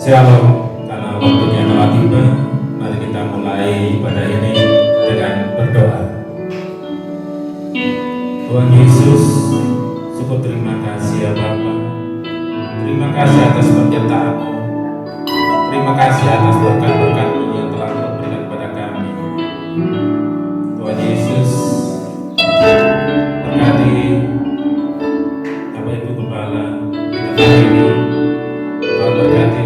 Shalom, karena waktunya telah tiba, mari kita mulai ibadah ini dengan berdoa. Tuhan Yesus, syukur terima kasih ya Bapa. Terima kasih atas penyertaan-Mu. Terima kasih atas berkat-berkat-Mu yang telah Kau berikan kepada kami. Tuhan Yesus, berkati Bapak Ibu Gembala kita hari ini. Tuhan berkati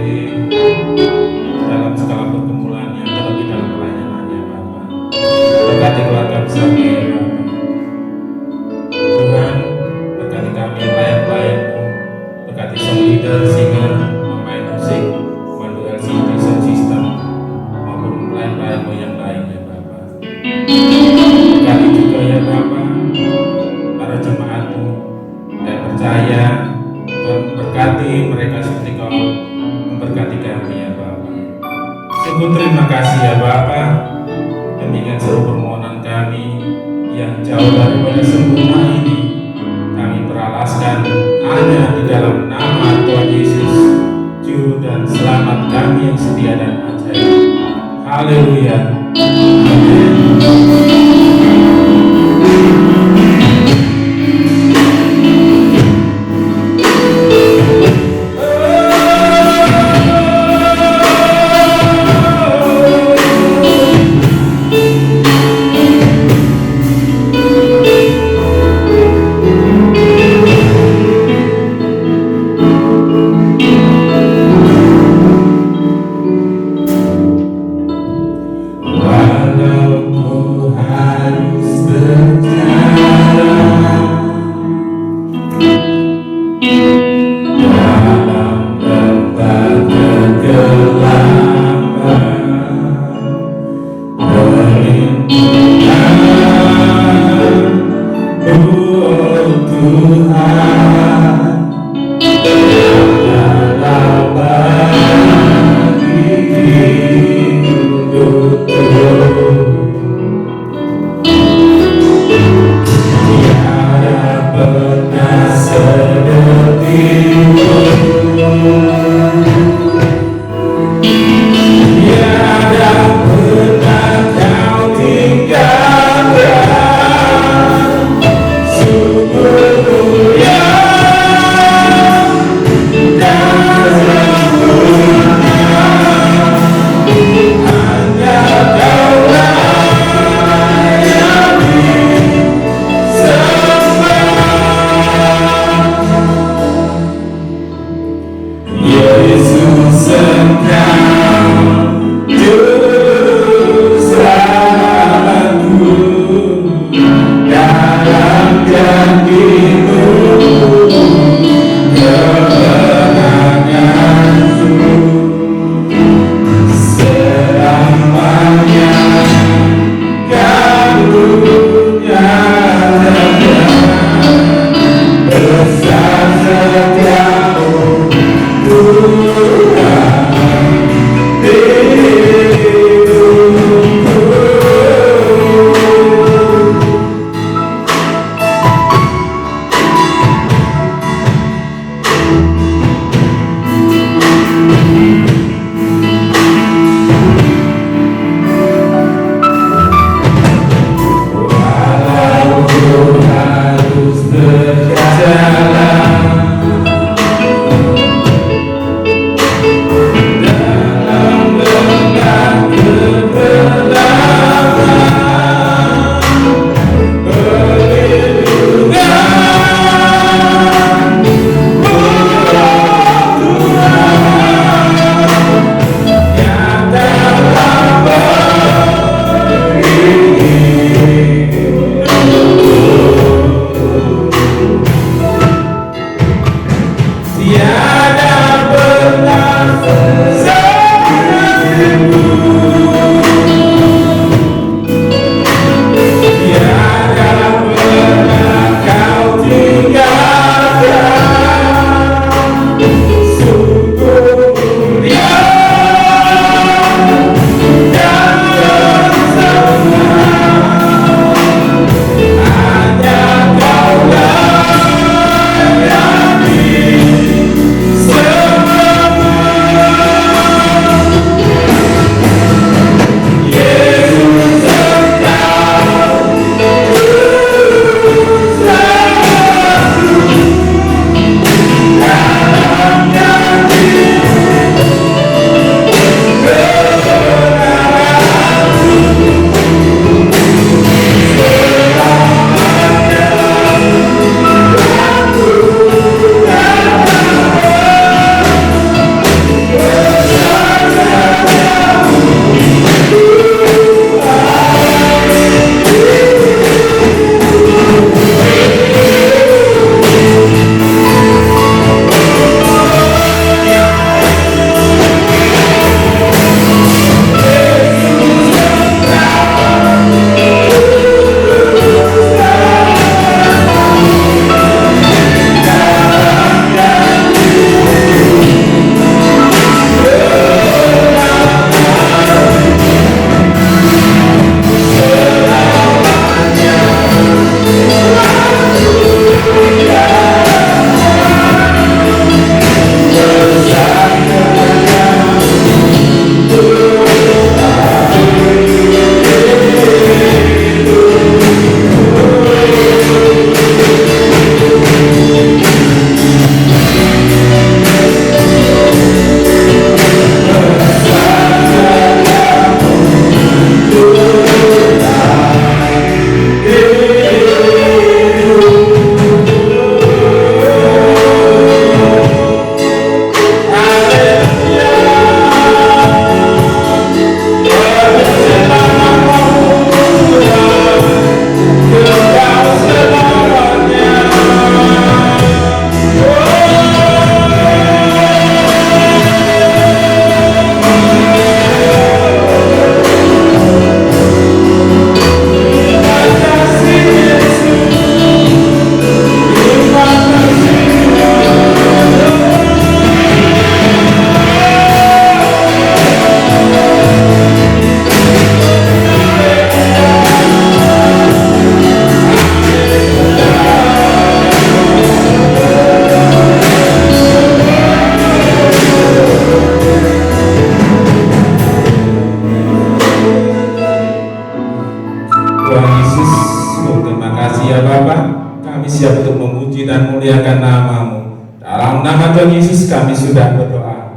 dalam segala pergumulannya, terlebih dalam pelayanannya Bapak. Berkati keluarga besarnya ya Bapak. Tuhan, berkati kami pelayan-pelayan-Mu, berkati song leader, singer, pemain musik, pemandu LCD, sound system, maupun pelayan-pelayan-Mu yang lain ya Bapak. Berkati juga ya Bapak para jemaat-Mu dan percaya Tuhan berkati mereka seperti Kau memberkati kami ya Bapak. Sungguh terima kasih ya Bapak. Demikian seluruh permohonan kami yang jauh daripada sempurna ini kami beralaskan hanya di dalam nama Tuhan Yesus, Juru dan Selamat kami yang setia dan ajaib. Haleluya. Amin. Walau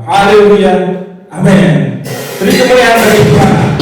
Haleluya. Amin. Beri kemuliaan bagi Tuhan.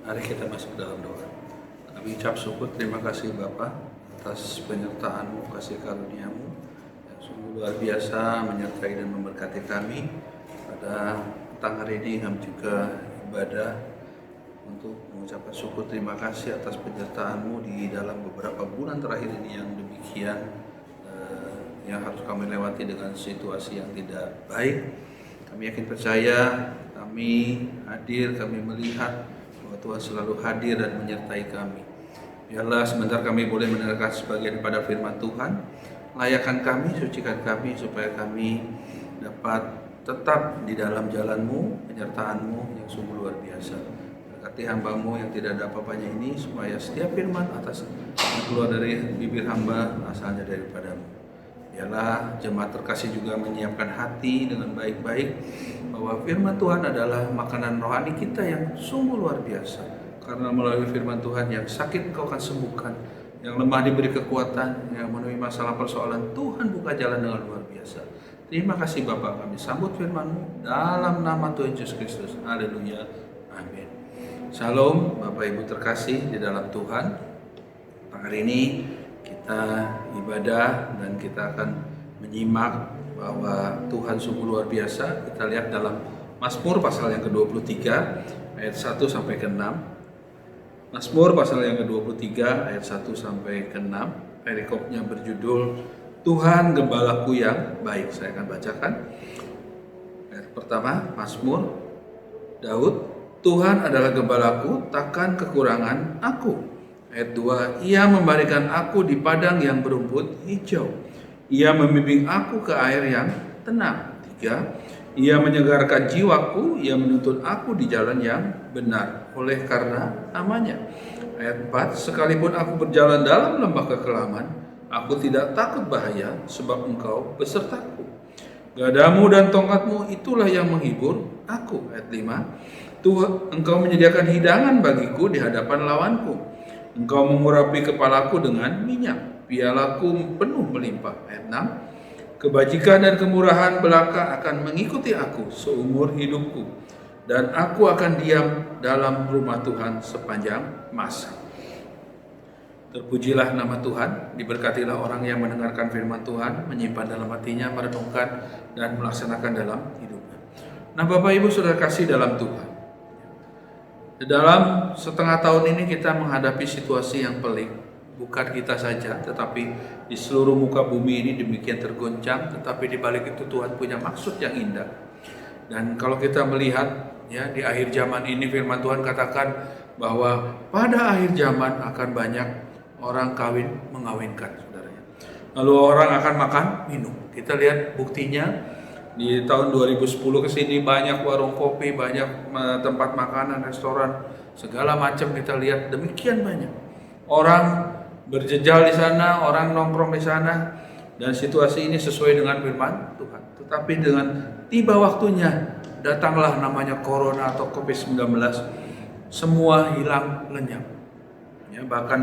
Mari kita masuk dalam doa. Kami ucap syukur, terima kasih Bapa atas penyertaan-Mu, kasih karunia-Mu yang sungguh luar biasa menyertai dan memberkati kami. Pada petang hari ini kami juga ibadah untuk mengucapkan syukur terima kasih atas penyertaan-Mu di dalam beberapa bulan terakhir ini yang demikian yang harus kami lewati dengan situasi yang tidak baik. Kami yakin percaya, kami hadir, kami melihat bahwa Tuhan selalu hadir dan menyertai kami. Biarlah sebentar kami boleh mendengarkan sebagian pada firman Tuhan. Layakan kami, sucikan kami supaya kami dapat tetap di dalam jalan-Mu, penyertaan-Mu yang sungguh luar biasa. Berkati hamba-Mu yang tidak ada apa-apanya ini, supaya setiap firman atas yang keluar dari bibir hamba asalnya daripada-Mu. Biarlah jemaat terkasih juga menyiapkan hati dengan baik-baik, bahwa firman Tuhan adalah makanan rohani kita yang sungguh luar biasa. Karena melalui firman Tuhan yang sakit Engkau akan sembuhkan, yang lemah diberi kekuatan, yang menemui masalah persoalan, Tuhan buka jalan dengan luar biasa. Terima kasih Bapak, kami sambut firman-Mu dalam nama Tuhan Yesus Kristus. Haleluya. Amin. Shalom Bapak Ibu terkasih di dalam Tuhan. Hari ini kita ibadah dan kita akan menyimak bahwa Tuhan sungguh luar biasa. Kita lihat dalam Mazmur pasal yang ke-23 ayat 1 sampai ke-6. Mazmur pasal yang ke-23 ayat 1 sampai ke-6. Perikopnya berjudul Tuhan Gembalaku yang baik. Saya akan bacakan. Ayat pertama, Mazmur Daud, Tuhan adalah gembalaku, takkan kekurangan aku. Ayat 2, Ia memberikan aku di padang yang berumput hijau. Ia membimbing aku ke air yang tenang. 3, Ia menyegarkan jiwaku, Ia menuntun aku di jalan yang benar oleh karena namanya. Ayat 4, sekalipun aku berjalan dalam lembah kekelaman, aku tidak takut bahaya, sebab Engkau besertaku. Gadamu dan tongkatmu itulah yang menghibur aku. Ayat 5, Tuhan, Engkau menyediakan hidangan bagiku di hadapan lawanku. Engkau mengurapi kepalaku dengan minyak, pialaku penuh melimpah. Ayat 6, kebajikan dan kemurahan belaka akan mengikuti aku seumur hidupku, dan aku akan diam dalam rumah Tuhan sepanjang masa. Terpujilah nama Tuhan, diberkatilah orang yang mendengarkan firman Tuhan, menyimpan dalam hatinya, merenungkan, dan melaksanakan dalam hidupnya. Nah Bapak Ibu Saudara kasih dalam Tuhan, dalam setengah tahun ini kita menghadapi situasi yang pelik. Bukan kita saja, tetapi di seluruh muka bumi ini demikian tergoncang. Tetapi di balik itu Tuhan punya maksud yang indah. Dan kalau kita melihat ya di akhir zaman ini, firman Tuhan katakan bahwa pada akhir zaman akan banyak orang kawin mengawinkan, saudaranya. Lalu orang akan makan minum. Kita lihat buktinya. Di tahun 2010 ke sini banyak warung kopi, banyak tempat makanan, restoran, segala macam kita lihat demikian banyak. Orang berjejal di sana, orang nongkrong di sana, dan situasi ini sesuai dengan firman Tuhan. Tetapi dengan tiba waktunya, datanglah namanya Corona atau COVID-19, semua hilang lenyap. Ya, bahkan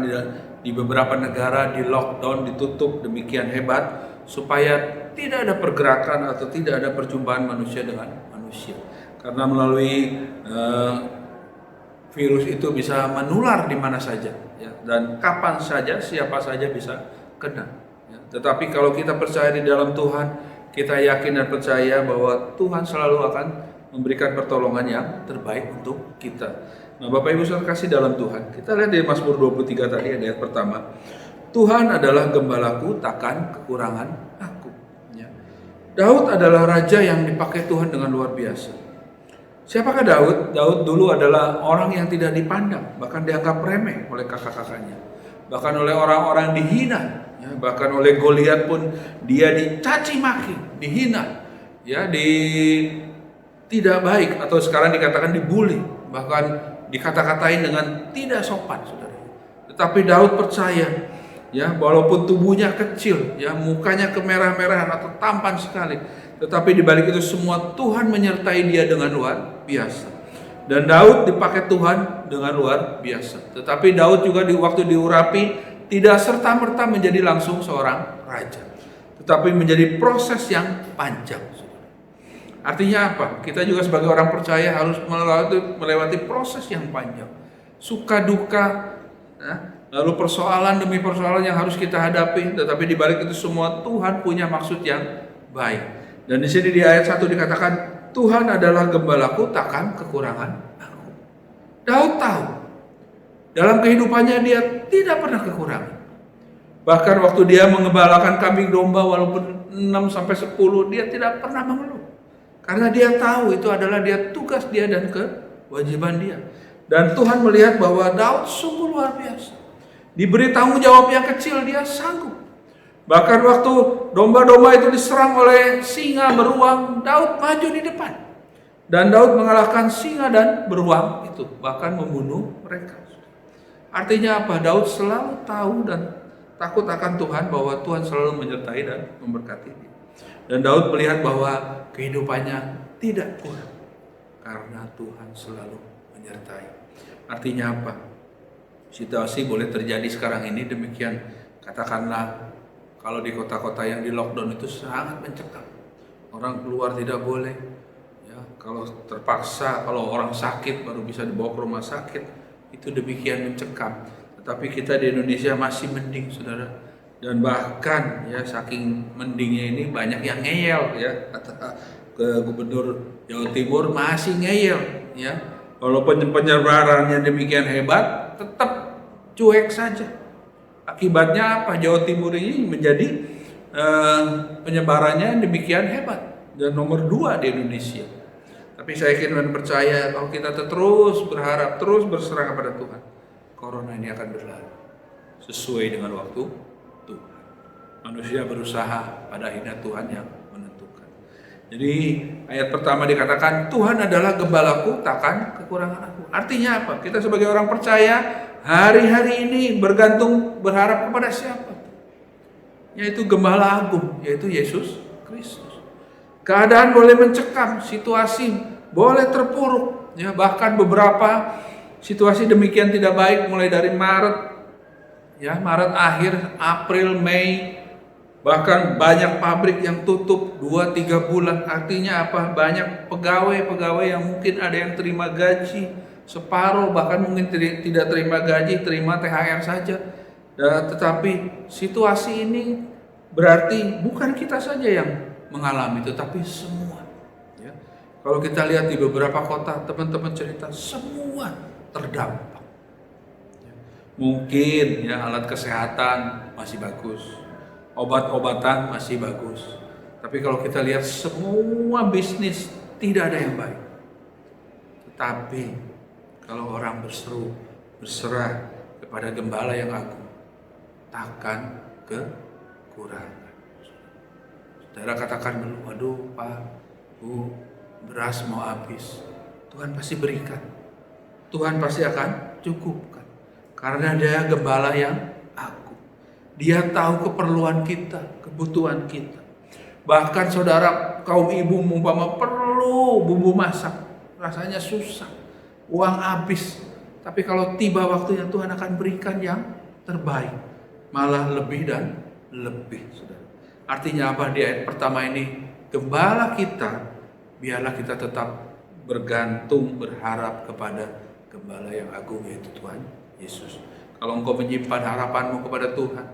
di beberapa negara di lockdown, ditutup demikian hebat, supaya tidak ada pergerakan atau tidak ada perjumpaan manusia dengan manusia. Karena melalui virus itu bisa menular di mana saja, ya, dan kapan saja, siapa saja bisa kena. Ya. Tetapi kalau kita percaya di dalam Tuhan, kita yakin dan percaya bahwa Tuhan selalu akan memberikan pertolongan yang terbaik untuk kita. Nah Bapak Ibu Saudara kasih dalam Tuhan, kita lihat di Mazmur 23 tadi ayat pertama, Tuhan adalah gembalaku, takkan kekurangan aku. Ya. Daud adalah raja yang dipakai Tuhan dengan luar biasa. Siapakah Daud? Daud dulu adalah orang yang tidak dipandang, bahkan dianggap remeh oleh kakak-kakaknya, bahkan oleh orang-orang dihina, ya, bahkan oleh Goliat pun dia dicaci maki, dihina, ya, tidak baik, atau sekarang dikatakan dibully, bahkan dikata-katain dengan tidak sopan, saudara. Tetapi Daud percaya, ya, walaupun tubuhnya kecil, ya, mukanya kemerah-merahan atau tampan sekali, tetapi di balik itu semua Tuhan menyertai dia dengan luar biasa. Dan Daud dipakai Tuhan dengan luar biasa. Tetapi Daud juga di waktu diurapi tidak serta-merta menjadi langsung seorang raja, tetapi menjadi proses yang panjang. Artinya apa? Kita juga sebagai orang percaya harus melewati proses yang panjang. suka duka, lalu persoalan demi persoalan yang harus kita hadapi. Tetapi di balik itu semua Tuhan punya maksud yang baik. Dan di sini di ayat 1 dikatakan, Tuhan adalah gembalaku, takkan kekurangan aku. Daud tahu dalam kehidupannya dia tidak pernah kekurangan. Bahkan waktu dia mengembalakan kambing domba walaupun 6-10, dia tidak pernah mengeluh. Karena dia tahu itu adalah tugas dia dan kewajiban dia. Dan Tuhan melihat bahwa Daud sungguh luar biasa. Diberi tanggung jawab yang kecil, dia sanggup. Bahkan waktu domba-domba itu diserang oleh singa beruang, Daud maju di depan. Dan Daud mengalahkan singa dan beruang itu, bahkan membunuh mereka. Artinya apa? Daud selalu tahu dan takut akan Tuhan, bahwa Tuhan selalu menyertai dan memberkati dia. Dan Daud melihat bahwa kehidupannya tidak kurang karena Tuhan selalu menyertai. Artinya apa? Situasi boleh terjadi sekarang ini demikian. Katakanlah kalau di kota-kota yang di lockdown itu sangat mencekam. Orang keluar tidak boleh. Ya, kalau terpaksa, kalau orang sakit baru bisa dibawa ke rumah sakit. Itu demikian mencekam. Tapi kita di Indonesia masih mending, saudara. Dan bahkan ya saking mendingnya ini banyak yang ngeyel ya. Kata ke Gubernur Jawa Timur masih ngeyel ya. Walaupun penyebarannya demikian hebat, tetap cuek saja. Akibatnya apa? Jawa Timur ini menjadi penyebarannya demikian hebat dan nomor 2 di Indonesia. Tapi saya yakin dan percaya kalau kita terus berharap, terus berserah kepada Tuhan, Corona ini akan berlalu sesuai dengan waktu Tuhan. Manusia berusaha, pada akhirnya Tuhan yang menentukan. Jadi ayat pertama dikatakan Tuhan adalah gembalaku, takkan kekurangan aku. Artinya apa? Kita sebagai orang percaya hari-hari ini bergantung, berharap kepada siapa? Yaitu Gembala Agung, yaitu Yesus Kristus. Keadaan boleh mencekam, situasi boleh terpuruk, ya bahkan beberapa situasi demikian tidak baik mulai dari Maret, ya Maret akhir, April, Mei, bahkan banyak pabrik yang tutup 2-3 bulan. Artinya apa? Banyak pegawai yang mungkin ada yang terima gaji separuh, bahkan mungkin tidak terima gaji, terima THR saja. Tetapi situasi ini berarti bukan kita saja yang mengalami, tetapi semua. Ya. Kalau kita lihat di beberapa kota, teman-teman cerita semua terdampak. Mungkin ya alat kesehatan masih bagus, obat-obatan masih bagus, tapi kalau kita lihat semua bisnis tidak ada yang baik. Tetapi kalau orang berserah kepada Gembala yang agung, takkan kekurangan. Saudara katakan dulu, waduh Pak, Bu, beras mau habis. Tuhan pasti berikan. Tuhan pasti akan cukupkan. Karena Dia Gembala yang agung. Dia tahu keperluan kita, kebutuhan kita. Bahkan saudara kaum ibu umpama perlu bumbu masak, rasanya susah, uang habis. Tapi kalau tiba waktunya Tuhan akan berikan yang terbaik, malah lebih dan lebih, saudara. Artinya apa? Di ayat pertama ini, Gembala kita, biarlah kita tetap bergantung, berharap kepada Gembala yang agung, yaitu Tuhan Yesus. Kalau engkau menyimpan harapanmu kepada Tuhan,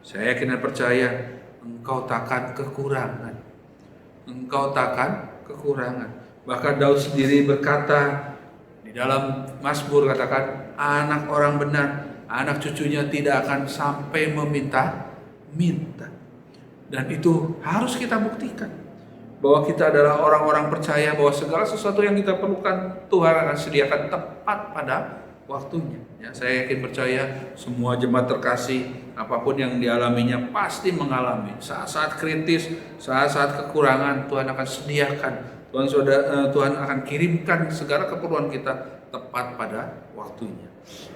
saya yakin dan percaya engkau takkan kekurangan. Engkau takkan kekurangan. Bahkan Daud sendiri berkata di dalam Mazmur, katakan anak orang benar, anak cucunya tidak akan sampai meminta-minta. Dan itu harus kita buktikan bahwa kita adalah orang-orang percaya bahwa segala sesuatu yang kita perlukan Tuhan akan sediakan tepat pada waktunya. Ya, saya yakin percaya semua jemaat terkasih apapun yang dialaminya pasti mengalami saat-saat kritis, saat-saat kekurangan. Tuhan akan sediakan, Tuhan akan kirimkan segala keperluan kita tepat pada waktunya.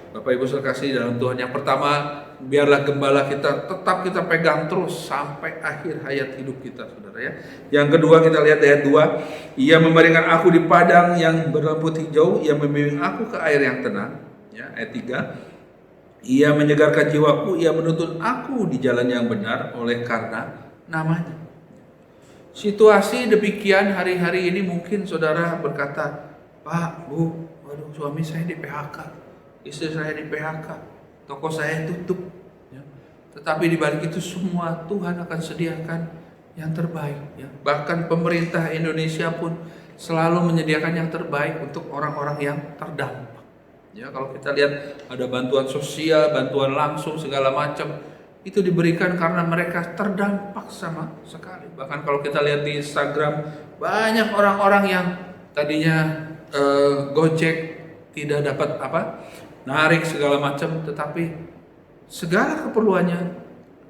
Bapak Ibu terkasih dalam Tuhan, yang pertama, biarlah Gembala kita tetap kita pegang terus sampai akhir hayat hidup kita, saudara ya. Yang kedua kita lihat ayat 2, Ia membaringkan aku di padang yang berrumput hijau, Ia membimbing aku ke air yang tenang. Ya, ayat 3, Ia menyegarkan jiwaku, Ia menuntun aku di jalan yang benar oleh karena namanya. Situasi demikian hari-hari ini mungkin saudara berkata, Pak, Bu, waduh suami saya di PHK. istri saya di PHK, toko saya tutup. Ya. Tetapi di balik itu semua Tuhan akan sediakan yang terbaik. Ya. Bahkan pemerintah Indonesia pun selalu menyediakan yang terbaik untuk orang-orang yang terdampak. Ya, kalau kita lihat ada bantuan sosial, bantuan langsung segala macam, itu diberikan karena mereka terdampak sama sekali. Bahkan kalau kita lihat di Instagram, banyak orang-orang yang tadinya Gojek tidak dapat narik segala macam, tetapi segala keperluannya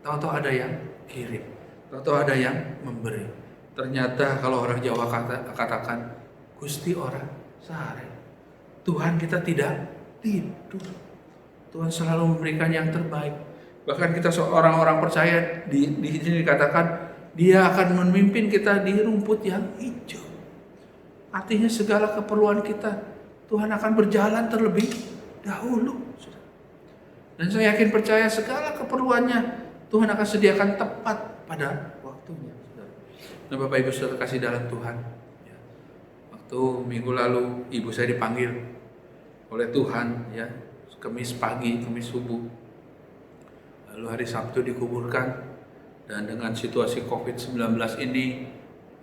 tahu-tahu ada yang kirim, tahu-tahu ada yang memberi. Ternyata kalau orang Jawa katakan Gusti orang sare. Tuhan kita tidak tidur. Tuhan selalu memberikan yang terbaik. Bahkan kita orang-orang percaya di sini dikatakan Dia akan memimpin kita di rumput yang hijau. Artinya segala keperluan kita Tuhan akan berjalan terlebih dahulu. Dan saya yakin percaya segala keperluannya Tuhan akan sediakan tepat pada waktunya. Nah, Bapak Ibu Saudara kasih dalam Tuhan. Waktu minggu lalu ibu saya dipanggil oleh Tuhan, ya, Kamis pagi, Kamis subuh. Lalu hari Sabtu dikuburkan. Dan dengan situasi COVID-19 ini,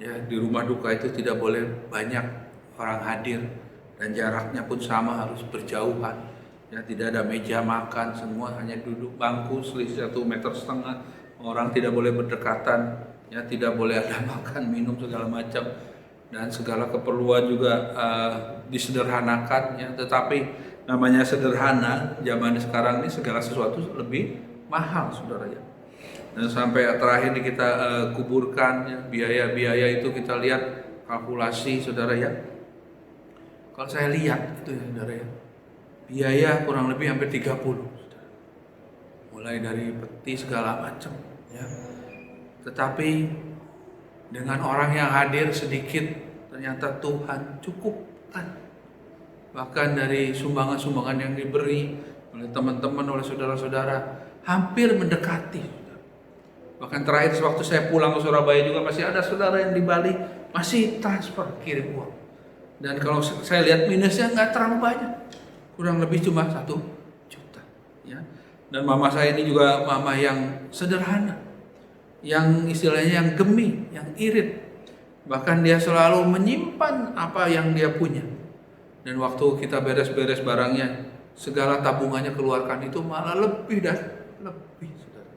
ya, di rumah duka itu tidak boleh banyak orang hadir dan jaraknya pun sama, harus berjauhan. Ya, tidak ada meja makan, semua hanya duduk bangku selisih 1,5 meter. Orang tidak boleh berdekatan, ya, tidak boleh ada makan, minum segala macam, dan segala keperluan juga disederhanakan. Ya, tetapi namanya sederhana zaman sekarang ini segala sesuatu lebih mahal, saudara, ya. Dan sampai terakhir kita kuburkan, ya, biaya-biaya itu kita lihat kalkulasi, saudara, ya. Kalau saya lihat itu, ya, saudara, ya, biaya kurang lebih hampir 30, saudara. Mulai dari peti segala macam, ya. Tetapi dengan orang yang hadir sedikit, ternyata Tuhan cukupkan. Bahkan dari sumbangan-sumbangan yang diberi oleh teman-teman, oleh saudara-saudara, hampir mendekati. Bahkan terakhir sewaktu saya pulang ke Surabaya juga masih ada saudara yang di Bali masih transfer, kirim uang. Dan kalau saya lihat minusnya nggak terlalu banyak, kurang lebih cuma 1 juta. Ya. Dan mama saya ini juga mama yang sederhana, yang istilahnya yang gemi, yang irit. Bahkan dia selalu menyimpan apa yang dia punya. Dan waktu kita beres-beres barangnya, segala tabungannya keluarkan itu malah lebih dan lebih, saudara.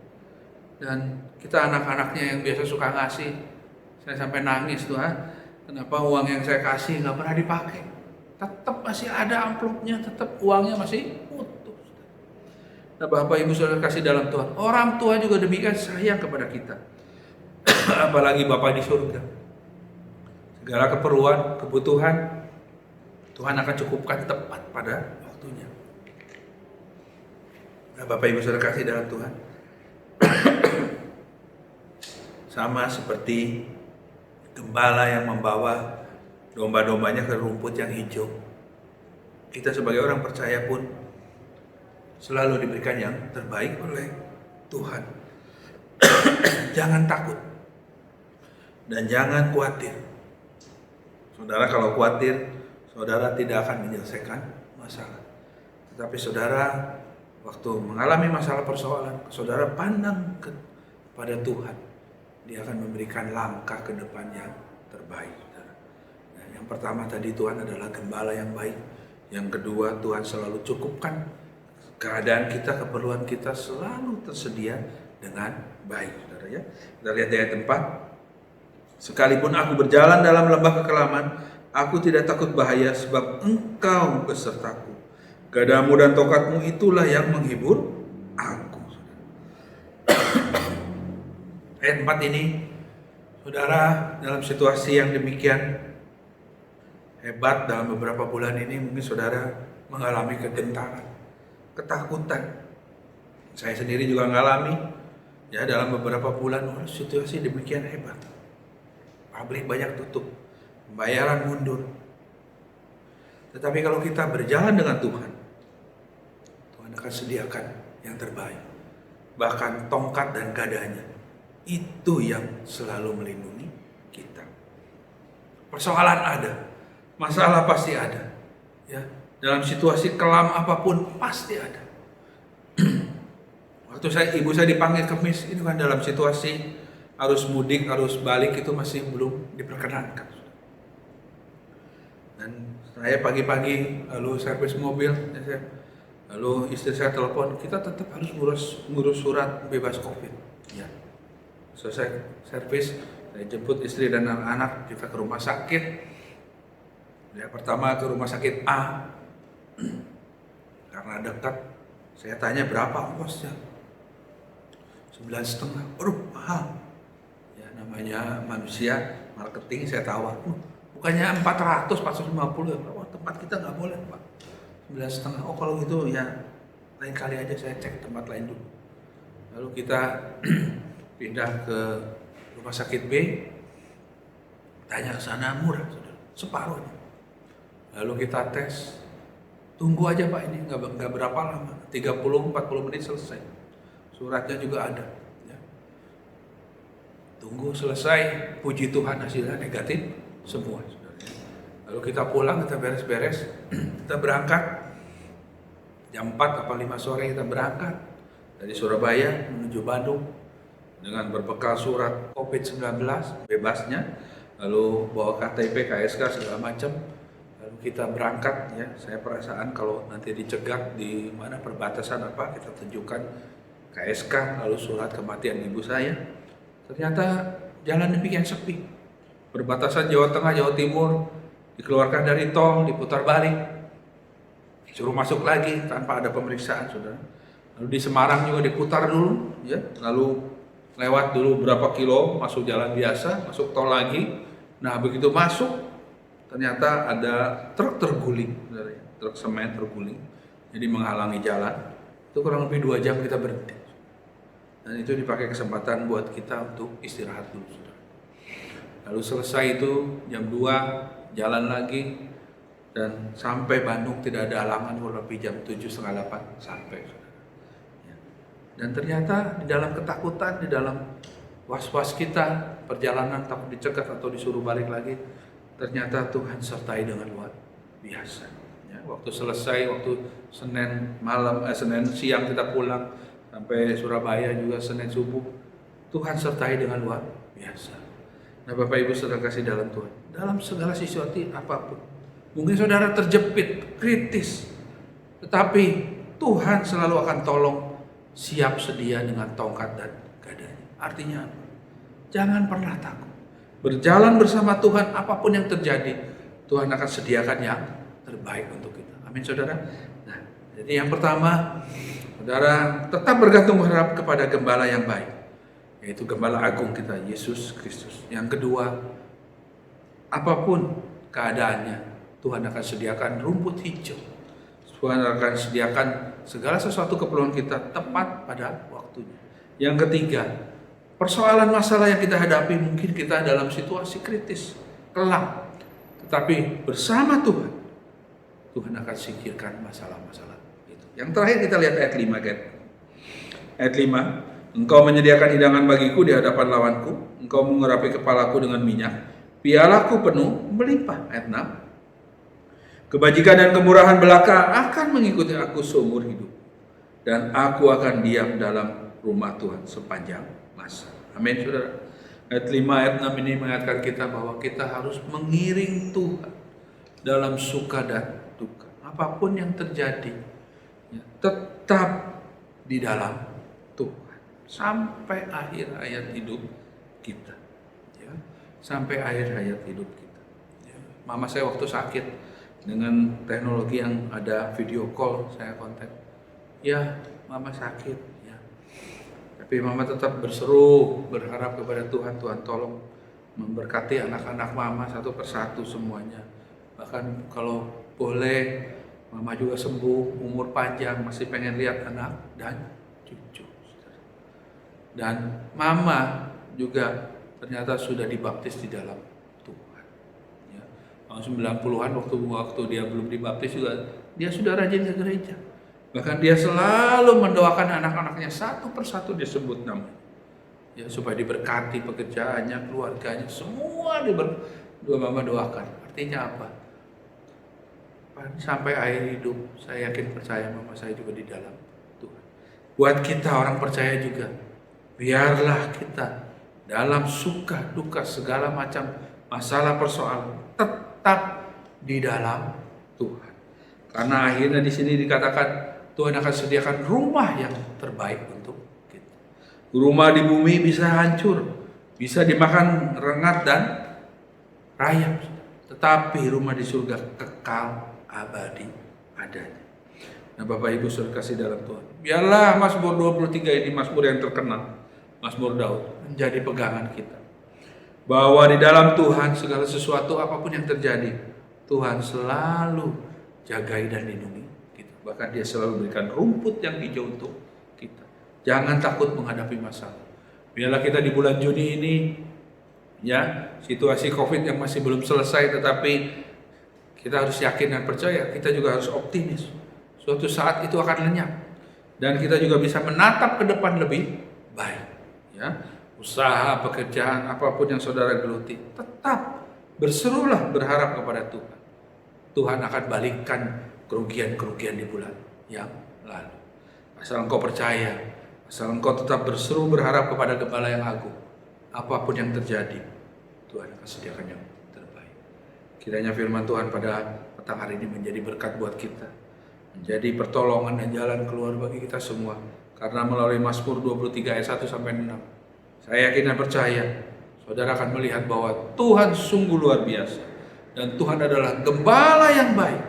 Dan kita anak-anaknya yang biasa suka ngasih, saya sampai nangis tuh, kenapa uang yang saya kasih nggak pernah dipakai? Tetap masih ada amplopnya, tetap uangnya masih utuh. Nah, Bapak Ibu Saudara kasih dalam Tuhan, orang tua juga demikian sayang kepada kita. Apalagi Bapak di surga. Segala keperluan, kebutuhan Tuhan akan cukupkan tepat pada waktunya. Nah, Bapak Ibu Saudara kasih dalam Tuhan, sama seperti gembala yang membawa domba-dombanya ke rumput yang hijau, kita sebagai orang percaya pun selalu diberikan yang terbaik oleh Tuhan. Jangan takut dan jangan khawatir. Saudara, kalau khawatir, saudara tidak akan menyelesaikan masalah. Tetapi saudara, waktu mengalami masalah persoalan, saudara pandang kepada Tuhan. Dia akan memberikan langkah ke depan yang terbaik. Nah, yang pertama tadi, Tuhan adalah gembala yang baik. Yang kedua, Tuhan selalu cukupkan keadaan kita, keperluan kita selalu tersedia dengan baik, saudara, ya. Kita lihat ayat 4. Sekalipun aku berjalan dalam lembah kekelaman, aku tidak takut bahaya, sebab Engkau besertaku. Gadamu dan tokatmu itulah yang menghibur aku. Ayat 4 ini, saudara, dalam situasi yang demikian hebat dalam beberapa bulan ini, mungkin saudara mengalami kegentaran, ketakutan. Saya sendiri juga mengalami, ya, dalam beberapa bulan situasi demikian hebat. Pabrik banyak tutup, pembayaran mundur. Tetapi kalau kita berjalan dengan Tuhan, Tuhan akan sediakan yang terbaik. Bahkan tongkat dan gadanya, itu yang selalu melindungi kita. Persoalan ada, masalah pasti ada, ya. dalam situasi kelam apapun pasti ada. Waktu ibu saya dipanggil ke MIS, ini kan dalam situasi arus mudik, arus balik itu masih belum diperkenankan. Dan saya pagi-pagi lalu servis mobil, lalu istri saya telepon, kita tetap harus ngurus surat bebas COVID. Ya. Selesai servis, saya jemput istri dan anak-anak, kita ke rumah sakit. Ya, pertama ke rumah sakit A, karena dekat. Saya tanya berapa ongkosnya, 9,5. Waduh, mahal. Ya, namanya manusia marketing, saya tawar. Bukannya 400, 450 ya, wah tempat kita nggak boleh Pak. 9,5. Oh kalau gitu ya lain kali aja saya cek tempat lain dulu. Lalu kita pindah ke rumah sakit B, tanya ke sana murah, saudara, separuhnya. Lalu kita tes, tunggu aja Pak, ini nggak berapa lama, 30-40 menit selesai. Suratnya juga ada. Ya. Tunggu selesai, puji Tuhan hasilnya negatif semua. Saudara. Lalu kita pulang, kita beres-beres, kita berangkat. Jam 4 atau 5 sore kita berangkat dari Surabaya menuju Bandung dengan berbekal surat COVID-19 bebasnya, lalu bawa KTP, KSK segala macam. Lalu kita berangkat, ya. Saya perasaan kalau nanti dicegat di mana perbatasan apa, kita tunjukkan KSK lalu surat kematian ibu saya. Ternyata jalan demikian sepi. Perbatasan Jawa Tengah, Jawa Timur dikeluarkan dari tol, diputar balik. Suruh masuk lagi tanpa ada pemeriksaan, saudara. Lalu di Semarang juga diputar dulu, ya. Lalu lewat dulu berapa kilo, masuk jalan biasa, masuk tol lagi. Nah begitu masuk, ternyata ada truk terguling, saudara. Truk semen terguling, jadi menghalangi jalan. Itu kurang lebih 2 jam kita berhenti. Dan itu dipakai kesempatan buat kita untuk istirahat dulu, saudara. Lalu selesai itu jam 2 jalan lagi. Dan sampai Bandung tidak ada halangan, kurang lebih jam 7:30 sampai. Ya. Dan ternyata di dalam ketakutan, di dalam was-was kita, perjalanan takut dicegat atau disuruh balik lagi, ternyata Tuhan sertai dengan luar biasa. Ya, waktu selesai, waktu Senin siang kita pulang sampai Surabaya juga Senin subuh, Tuhan sertai dengan luar biasa. Nah Bapak Ibu saudara kasih dalam Tuhan, dalam segala sesuatu apapun. Mungkin saudara terjepit, kritis, tetapi Tuhan selalu akan tolong, siap sedia dengan tongkat dan gadanya. Artinya apa? Jangan pernah takut. Berjalan bersama Tuhan, apapun yang terjadi, Tuhan akan sediakan yang terbaik untuk kita. Amin saudara. Nah, jadi yang pertama, saudara tetap bergantung berharap kepada Gembala yang baik, yaitu Gembala Agung kita, Yesus Kristus. Yang kedua, apapun keadaannya, Tuhan akan sediakan rumput hijau. Tuhan akan sediakan segala sesuatu keperluan kita tepat pada waktunya. Yang ketiga, persoalan masalah yang kita hadapi, mungkin kita dalam situasi kritis, kelam. Tetapi bersama Tuhan, Tuhan akan singkirkan masalah-masalah itu. Yang terakhir kita lihat ayat 5 kan. Ayat 5, Engkau menyediakan hidangan bagiku di hadapan lawanku, Engkau mengurapi kepalaku dengan minyak, pialaku penuh melimpah. Ayat 6, kebajikan dan kemurahan belaka akan mengikuti aku seumur hidup, dan aku akan diam dalam rumah Tuhan sepanjang masa. Amin saudara. Ayat 5, ayat 6 ini mengingatkan kita bahwa kita harus mengiring Tuhan dalam suka dan duka. Apapun yang terjadi, ya, tetap di dalam Tuhan sampai akhir hayat hidup kita. Ya, sampai akhir hayat hidup kita. Ya. Mama saya waktu sakit, dengan teknologi yang ada video call saya kontak, ya mama sakit, ya. Tapi mama tetap berseru, berharap kepada Tuhan, Tuhan tolong memberkati anak-anak mama satu persatu semuanya. Bahkan kalau boleh, mama juga sembuh, umur panjang, masih pengen lihat anak dan cucu. Dan mama juga ternyata sudah dibaptis di dalam tahun 90-an, waktu dia belum dibaptis juga dia sudah rajin ke gereja. Bahkan dia selalu mendoakan anak-anaknya satu persatu disebut namanya. Ya, supaya diberkati pekerjaannya, keluarganya, semua mama doakan. Artinya apa? kapan? Sampai akhir hidup. Saya yakin percaya mama saya juga di dalam Tuhan. Buat kita orang percaya juga, biarlah kita dalam suka duka segala macam masalah persoalan tetap di dalam Tuhan. Karena akhirnya di sini dikatakan Tuhan akan sediakan rumah yang terbaik untuk kita. Rumah di bumi bisa hancur, bisa dimakan rengat dan rayap, tetapi rumah di surga kekal abadi adanya. Nah Bapak Ibu saudara kasih dalam Tuhan, biarlah Mazmur 23 ini Mazmur yang terkenal, Mazmur Daud, menjadi pegangan kita. Bahwa di dalam Tuhan segala sesuatu apapun yang terjadi, Tuhan selalu jagai dan lindungi kita. Bahkan Dia selalu berikan rumput yang hijau untuk kita. Jangan takut menghadapi masalah. Biarlah kita di bulan Juni ini, ya, situasi COVID yang masih belum selesai, tetapi kita harus yakin dan percaya, kita juga harus optimis. Suatu saat itu akan lenyap dan kita juga bisa menatap ke depan lebih baik. Ya, usaha, pekerjaan, apapun yang saudara geluti, tetap berserulah berharap kepada Tuhan. Tuhan akan balikkan kerugian-kerugian di bulan yang lalu. Asal engkau percaya, asal engkau tetap berseru berharap kepada Gembala yang agung, apapun yang terjadi, Tuhan akan sediakan yang terbaik. Kiranya firman Tuhan pada petang hari ini menjadi berkat buat kita, menjadi pertolongan dan jalan keluar bagi kita semua. Karena melalui Mazmur 23 ayat 1 sampai 6, saya yakin dan percaya saudara akan melihat bahwa Tuhan sungguh luar biasa dan Tuhan adalah Gembala yang baik.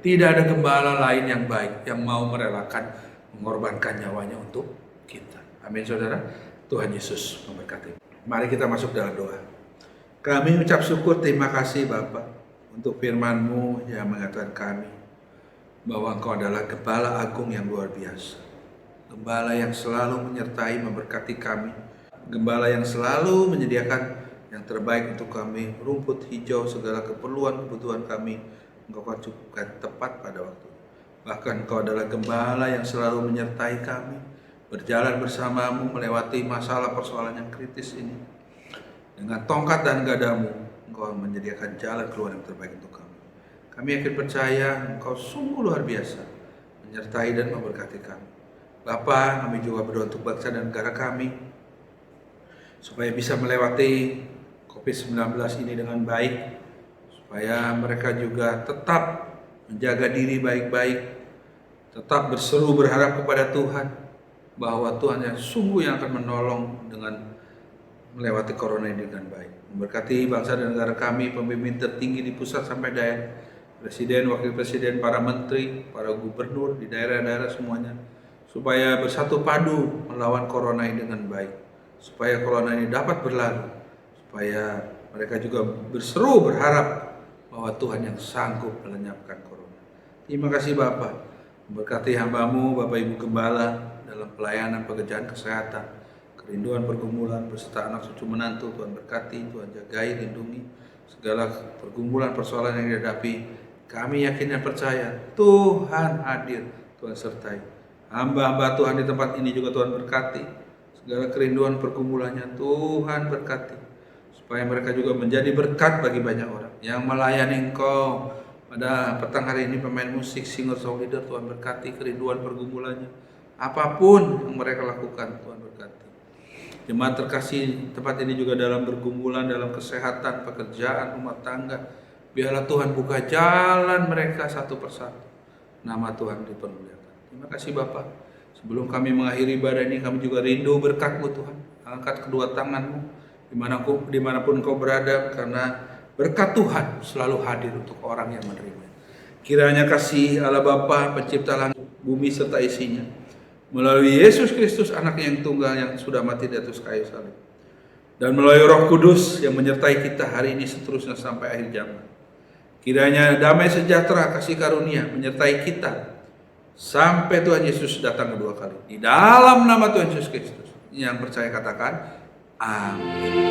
Tidak ada gembala lain yang baik yang mau merelakan mengorbankan nyawanya untuk kita. Amin saudara. Tuhan Yesus memberkati. Mari kita masuk dalam doa. Kami ucap syukur, terima kasih Bapa untuk firman-Mu yang mengatakan kami bahwa Engkau adalah Gembala agung yang luar biasa. Gembala yang selalu menyertai memberkati kami. Gembala yang selalu menyediakan yang terbaik untuk kami. Rumput hijau, segala kebutuhan kami Engkau akan cukupkan tepat pada waktu. Bahkan Engkau adalah Gembala yang selalu menyertai kami, berjalan bersamamu melewati masalah persoalan yang kritis ini. Dengan tongkat dan gadamu, Engkau menyediakan jalan keluar yang terbaik untuk kami. Kami yakin percaya Engkau sungguh luar biasa menyertai dan memberkati kami. Bapa, kami juga berdoa untuk bangsa dan negara kami supaya bisa melewati COVID-19 ini dengan baik, supaya mereka juga tetap menjaga diri baik-baik, tetap berseru berharap kepada Tuhan bahwa Tuhan yang sungguh yang akan menolong dengan melewati corona ini dengan baik. Memberkati bangsa dan negara kami, pemimpin tertinggi di pusat sampai daerah, presiden, wakil presiden, para menteri, para gubernur di daerah-daerah semuanya, supaya bersatu padu melawan corona ini dengan baik, supaya corona ini dapat berlalu, supaya mereka juga berseru berharap bahwa Tuhan yang sanggup melenyapkan corona. Terima kasih Bapak, memberkati hamba-Mu, Bapak Ibu Gembala dalam pelayanan pekerjaan kesehatan, kerinduan pergumulan beserta anak cucu menantu. Tuhan berkati, Tuhan jagai, lindungi segala pergumulan persoalan yang dihadapi. Kami yakin dan percaya Tuhan hadir, Tuhan sertai. Hamba-hamba Tuhan di tempat ini juga Tuhan berkati. Segala kerinduan pergumulannya Tuhan berkati, supaya mereka juga menjadi berkat bagi banyak orang yang melayani Engkau. Pada petang hari ini pemain musik, singer, songwriter, Tuhan berkati kerinduan pergumulannya. Apapun yang mereka lakukan, Tuhan berkati. Jemaat terkasih tempat ini juga dalam bergumulan, dalam kesehatan, pekerjaan, rumah tangga, biarlah Tuhan buka jalan mereka satu persatu. Nama Tuhan dipermuliakan. Terima kasih Bapak. Sebelum kami mengakhiri ibadah ini, kami juga rindu berkat-Mu Tuhan. Angkat kedua tangan-Mu dimanapun Engkau berada, karena berkat Tuhan selalu hadir untuk orang yang menerima. Kiranya kasih Allah Bapa, pencipta langit, bumi serta isinya, melalui Yesus Kristus anaknya yang tunggal yang sudah mati di atas kayu salib, dan melalui Roh Kudus yang menyertai kita hari ini seterusnya sampai akhir zaman. Kiranya damai sejahtera kasih karunia menyertai kita sampai Tuhan Yesus datang kedua kali. Di dalam nama Tuhan Yesus Kristus, yang percaya katakan amin.